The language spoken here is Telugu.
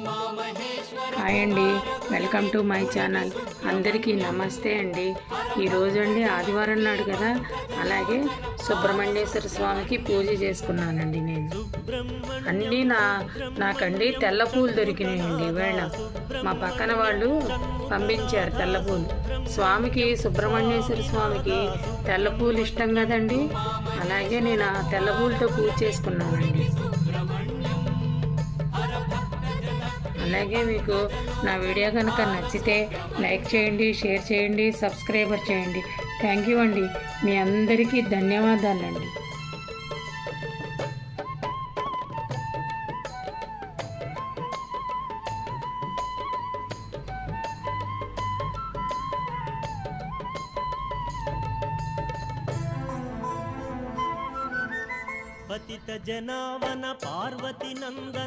హాయ్ అండి, వెల్కమ్ టు మై ఛానల్. అందరికీ నమస్తే అండి. ఈరోజు అండి ఆదివారం నాడు కదా, అలాగే సుబ్రహ్మణ్యేశ్వర స్వామికి పూజ చేసుకున్నానండి. నేను అన్నీ నాకండి తెల్ల పూలు దొరికినాయండి. వేళ మా పక్కన వాళ్ళు పంపించారు తెల్ల పూలు. స్వామికి, సుబ్రహ్మణ్యేశ్వర స్వామికి తెల్ల పూలు ఇష్టం కదండి. అలాగే నేను ఆ తెల్ల పూలతో పూజ చేసుకున్నానండి. అలాగే మీకు నా వీడియో కనుక నచ్చితే లైక్ చేయండి, షేర్ చేయండి, సబ్స్క్రైబర్ చేయండి. థ్యాంక్ యూ అండి. మీ అందరికీ ధన్యవాదాలండి. పతిత జనావన పార్వతి నందన